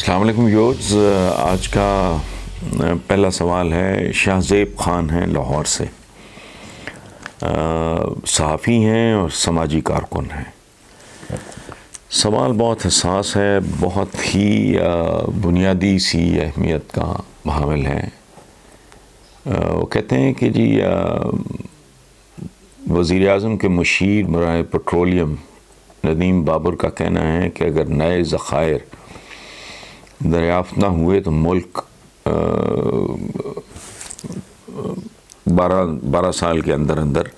अस्सलाम वालेकुम व्यूअर्स। आज का पहला सवाल है, शाहज़ेब ख़ान हैं लाहौर से, सहाफ़ी हैं और समाजी कारकुन हैं। सवाल बहुत हसास है, बहुत ही बुनियादी सी अहमियत का हामिल है। वो कहते हैं कि जी वज़ीर आज़म के मुशीर बराए पेट्रोलियम नदीम बाबर का कहना है कि अगर नए ज़ख़ायर दरियाफ़्त ना हुए तो मुल्क 12 साल के अंदर अंदर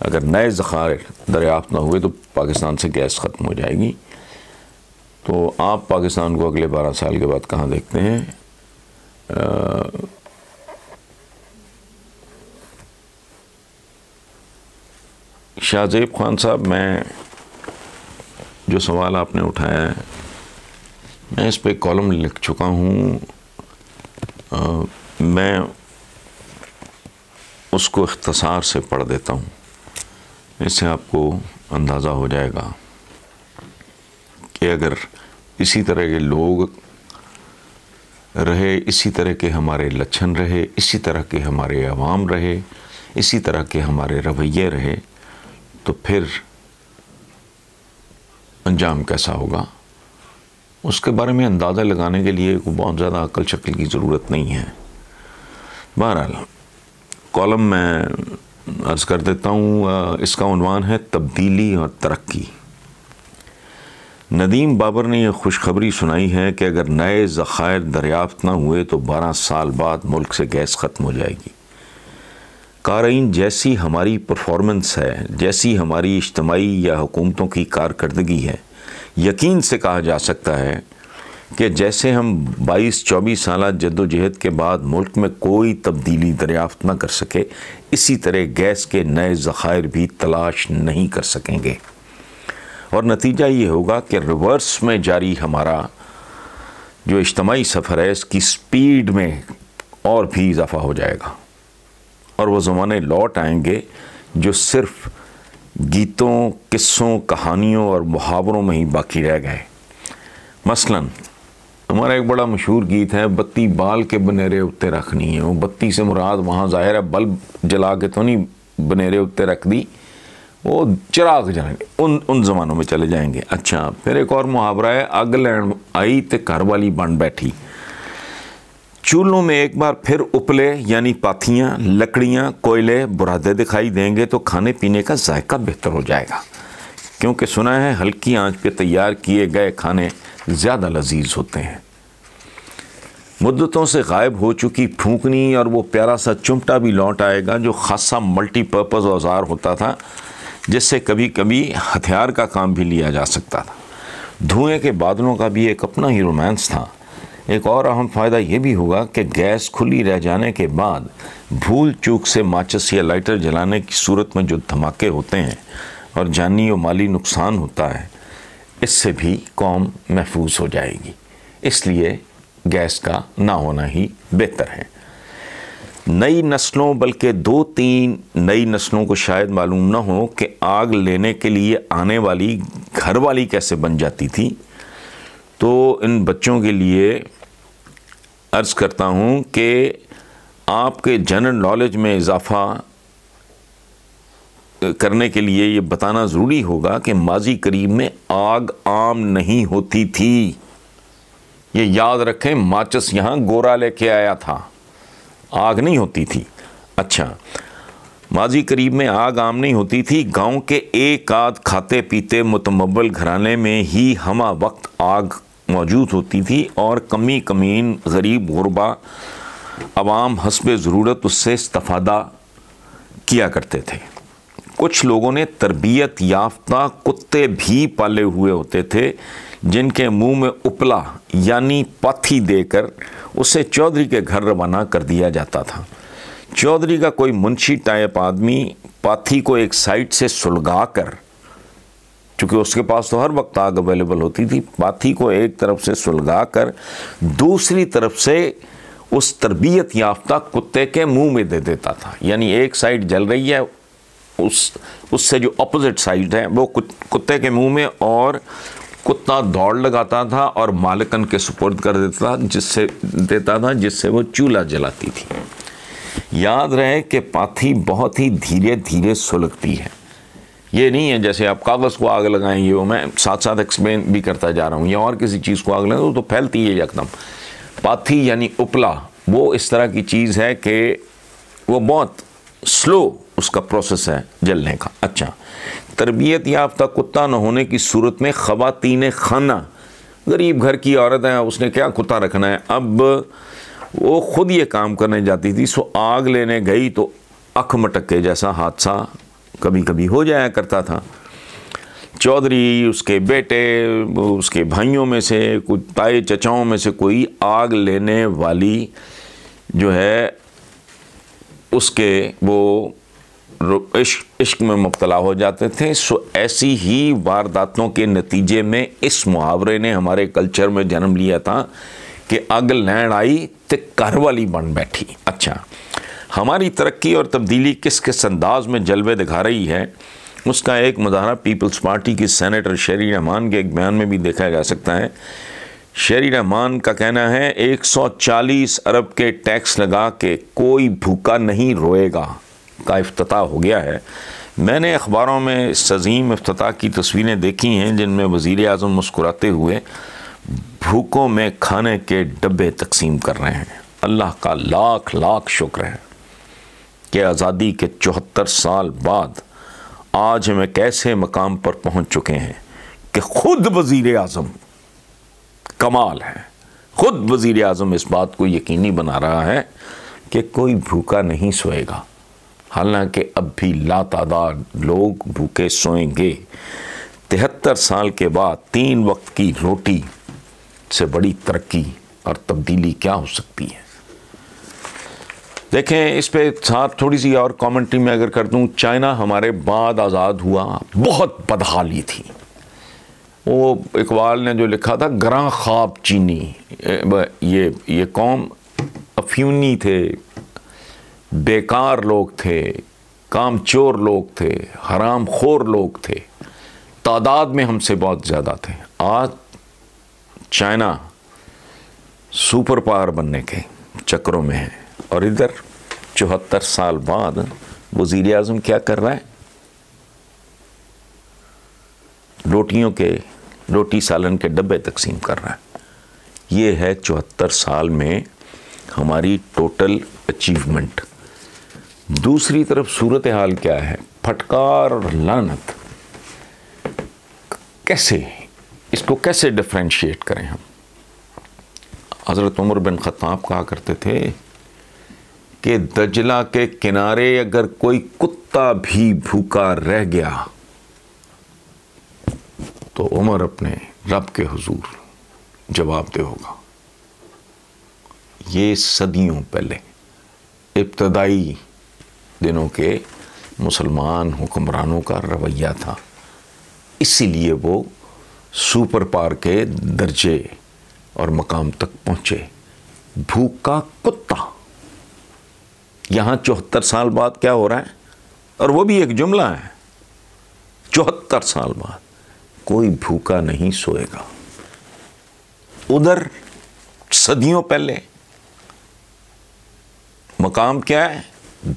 अगर नए ज़ख़ायर दरियाफ़्त ना हुए तो पाकिस्तान से गैस ख़त्म हो जाएगी। तो आप पाकिस्तान को अगले 12 साल के बाद कहाँ देखते हैं? शाहज़ेब ख़ान साहब, मैं जो सवाल आपने उठाया है, मैं इस पे कॉलम लिख चुका हूँ। मैं उसको इख्तिसार से पढ़ देता हूँ, इससे आपको अंदाज़ा हो जाएगा कि अगर इसी तरह के लोग रहे, इसी तरह के हमारे लक्षण रहे, इसी तरह के हमारे अवाम रहे, इसी तरह के हमारे रवैये रहे, तो फिर अंजाम कैसा होगा, उसके बारे में अंदाज़ा लगाने के लिए बहुत ज़्यादा अक्ल शक्ल की ज़रूरत नहीं है। बहरहाल कॉलम मैं अर्ज़ कर देता हूँ। इसका उन्वान है तब्दीली और तरक्की। नदीम बाबर ने यह खुशखबरी सुनाई है कि अगर नए ज़ख़ायर दरियाफ़्त न हुए तो 12 साल बाद मुल्क से गैस ख़त्म हो जाएगी। क़ारीन, जैसी हमारी परफॉर्मेंस है, जैसी हमारी इज्तिमाई या हुकूमतों की कारकर्दगी है, यकीन से कहा जा सकता है कि जैसे हम 22-24 साल जद्दोजहद के बाद मुल्क में कोई तब्दीली दरियाफ़्त न कर सके, इसी तरह गैस के नए ज़ख़ायर भी तलाश नहीं कर सकेंगे। और नतीजा ये होगा कि रिवर्स में जारी हमारा जो इज्तिमाई सफ़र है, इसकी स्पीड में और भी इजाफ़ा हो जाएगा और वो ज़माने लौट आएंगे जो सिर्फ़ गीतों, किस्सों, कहानियों और मुहावरों में ही बाकी रह गए। मसलन हमारा एक बड़ा मशहूर गीत है, बत्ती बाल के बनेरे उत्ते रखनी है। वो बत्ती से मुराद वहाँ ज़ाहिर है बल्ब जला के तो नहीं बनेरे उत्ते रख दी, वो चिराग जलाएंगे। उन ज़मानों में चले जाएंगे। अच्छा, फिर एक और मुहावरा है, अग लैन आई ते घर वाली बन बैठी। चूल्हों में एक बार फिर उपले यानी पाथियाँ, लकड़ियाँ, कोयले, बुरादे दिखाई देंगे तो खाने पीने का जायका बेहतर हो जाएगा, क्योंकि सुना है हल्की आंच पे तैयार किए गए खाने ज़्यादा लजीज होते हैं। मुद्दतों से गायब हो चुकी फूंकनी और वो प्यारा सा चिमटा भी लौट आएगा जो खासा मल्टीपर्पज़ औजार होता था, जिससे कभी कभी हथियार का काम भी लिया जा सकता था। धुएँ के बादलों का भी एक अपना ही रोमांस था। एक और अहम फ़ायदा ये भी होगा कि गैस खुली रह जाने के बाद भूल चूक से माचिस या लाइटर जलाने की सूरत में जो धमाके होते हैं और जानी और माली नुकसान होता है, इससे भी कौम महफूज हो जाएगी। इसलिए गैस का ना होना ही बेहतर है। नई नस्लों, बल्कि 2-3 नई नस्लों को शायद मालूम ना हो कि आग लेने के लिए आने वाली घरवाली कैसे बन जाती थी। तो इन बच्चों के लिए अर्ज़ करता हूँ कि आपके जनरल नॉलेज में इजाफ़ा करने के लिए ये बताना ज़रूरी होगा कि माजी करीब में आग आम नहीं होती थी। ये याद रखें, माचिस यहाँ गोरा लेके आया था, आग नहीं होती थी। अच्छा, माजी करीब में आग आम नहीं होती थी। गांव के एक आध खाते पीते मुतमव्वल घराने में ही हमा वक्त आग मौजूद होती थी और कमी कमीन गरीब गुरबा अवाम हस्बे ज़रूरत उससे इस्तिफ़ादा किया करते थे। कुछ लोगों ने तरबियत याफ्ता कुत्ते भी पाले हुए होते थे, जिनके मुंह में उपला यानी पाथी देकर उसे चौधरी के घर रवाना कर दिया जाता था। चौधरी का कोई मुंशी टाइप आदमी पाथी को एक साइड से सुलगा कर, चूँकि उसके पास तो हर वक्त आग अवेलेबल होती थी, पाथी को एक तरफ से सुलगा कर दूसरी तरफ से उस तरबियत याफ्ता कुत्ते के मुंह में दे देता था। यानी एक साइड जल रही है, उससे जो अपोजिट साइड है वो कुत्ते के मुंह में, और कुत्ता दौड़ लगाता था और मालिकन के सुपुर्द कर देता था जिससे वो चूल्हा जलाती थी। याद रहे कि पाथी बहुत ही धीरे धीरे सुलगती है। ये नहीं है जैसे आप कागज़ को आग लगाएंगे, वो मैं साथ साथ एक्सप्लेन भी करता जा रहा हूँ, या और किसी चीज़ को आग लगाएंगे तो फैलती है एकदम। पाथी यानी उपला वो इस तरह की चीज़ है कि वो बहुत स्लो उसका प्रोसेस है जलने का। अच्छा, तरबियत याफ्ता कुत्ता न होने की सूरत में ख़वातीन खाना, गरीब घर की औरत है, उसने क्या कुत्ता रखना है, अब वो ख़ुद ये काम करने जाती थी। सो आग लेने गई तो अख मटके जैसा हादसा कभी कभी हो जाया करता था। चौधरी, उसके बेटे, उसके भाइयों में से कुछ ताए चचाओं में से कोई आग लेने वाली जो है उसके वो इश्क में मुब्तला हो जाते थे। सो ऐसी ही वारदातों के नतीजे में इस मुहावरे ने हमारे कल्चर में जन्म लिया था कि अग लैंड आई तो घर वाली बन बैठी। अच्छा, हमारी तरक्की और तब्दीली किस किस अंदाज में जलवे दिखा रही है, उसका एक मुजाहरा पीपल्स पार्टी की सेनेटर शेरी रहमान के एक बयान में भी देखा जा सकता है। शेरी रहमान का कहना है 140 अरब के टैक्स लगा के कोई भूखा नहीं रोएगा का इफ्तिताह हो गया है। मैंने अखबारों में इस अज़ीम इफ्तिताह की तस्वीरें देखी हैं जिनमें वज़ीर आज़म मुस्कुराते हुए भूखों में खाने के डब्बे तकसीम कर रहे हैं। अल्लाह का लाख लाख शुक्र है कि आज़ादी के 74 साल बाद आज हमें कैसे मकाम पर पहुंच चुके हैं कि ख़ुद वज़ीर आज़म, कमाल है, ख़ुद वज़ीर आज़म इस बात को यकीनी बना रहा है कि कोई भूखा नहीं सोएगा। हालांकि अब भी लातादाद लोग भूखे सोएंगे। 73 साल के बाद 3 वक्त की रोटी से बड़ी तरक्की और तब्दीली क्या हो सकती है। देखें, इस पे साथ थोड़ी सी और कमेंट्री में अगर कर दूं, चाइना हमारे बाद आज़ाद हुआ, बहुत बदहाली थी। वो इकबाल ने जो लिखा था, ग्रां ख्वाब चीनी, ये कौम अफ्यूनी थे, बेकार लोग थे, कामचोर लोग थे, हराम खोर लोग थे, तादाद में हमसे बहुत ज़्यादा थे। आज चाइना सुपर पावर बनने के चक्रों में है और इधर 74 साल बाद वज़ीर आज़म क्या कर रहा है, रोटी सालन के डब्बे तकसीम कर रहा है। ये है 74 साल में हमारी टोटल अचीवमेंट। दूसरी तरफ सूरत हाल क्या है, फटकार और लानत। कैसे इसको कैसे डिफ्रेंशिएट करें हम। हज़रत उमर बिन ख़त्ताब कहा करते थे कि दजला के किनारे अगर कोई कुत्ता भी भूखा रह गया तो उमर अपने रब के हुजूर जवाबदेह होगा। ये सदियों पहले इब्तदाई दिनों के मुसलमान हुक्मरानों का रवैया था, इसीलिए वो सुपर पावर के दर्जे और मकाम तक पहुंचे। भूखा कुत्ता। यहाँ 74 साल बाद क्या हो रहा है, और वो भी एक जुमला है, 74 साल बाद कोई भूखा नहीं सोएगा। उधर सदियों पहले मकाम क्या है,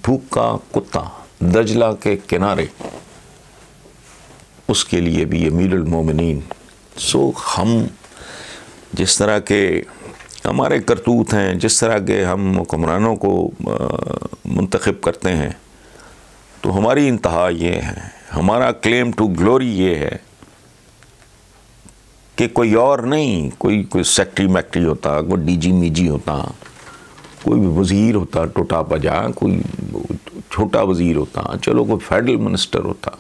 भूखा कुत्ता दजला के किनारे, उसके लिए भी अमीरुल मोमिनीन। सो हम जिस तरह के हमारे करतूत हैं, जिस तरह के हम हुक्मरानों को मुंतखब करते हैं, तो हमारी इंतहा ये है, हमारा क्लेम टू ग्लोरी ये है कि कोई और नहीं, कोई सेक्रेटरी मैक्ट्री होता, कोई डीजी मीजी होता, कोई वज़ीर होता टोटा पजा, कोई छोटा वज़ीर होता, चलो कोई फेडरल मिनिस्टर होता,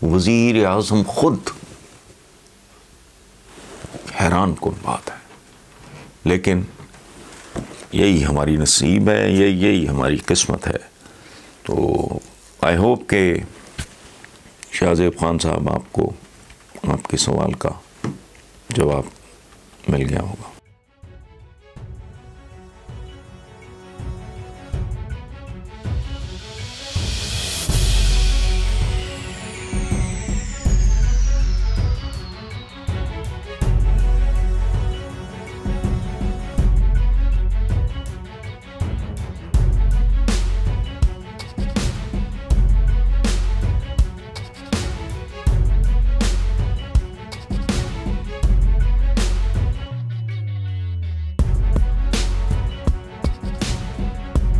वज़ीर आज़म खुद। हैरान कुन बात है, लेकिन यही हमारी नसीब है, यही हमारी किस्मत है। तो आई होप कि शाहज़ेब खान साहब आपको आपके सवाल का जवाब मिल गया होगा।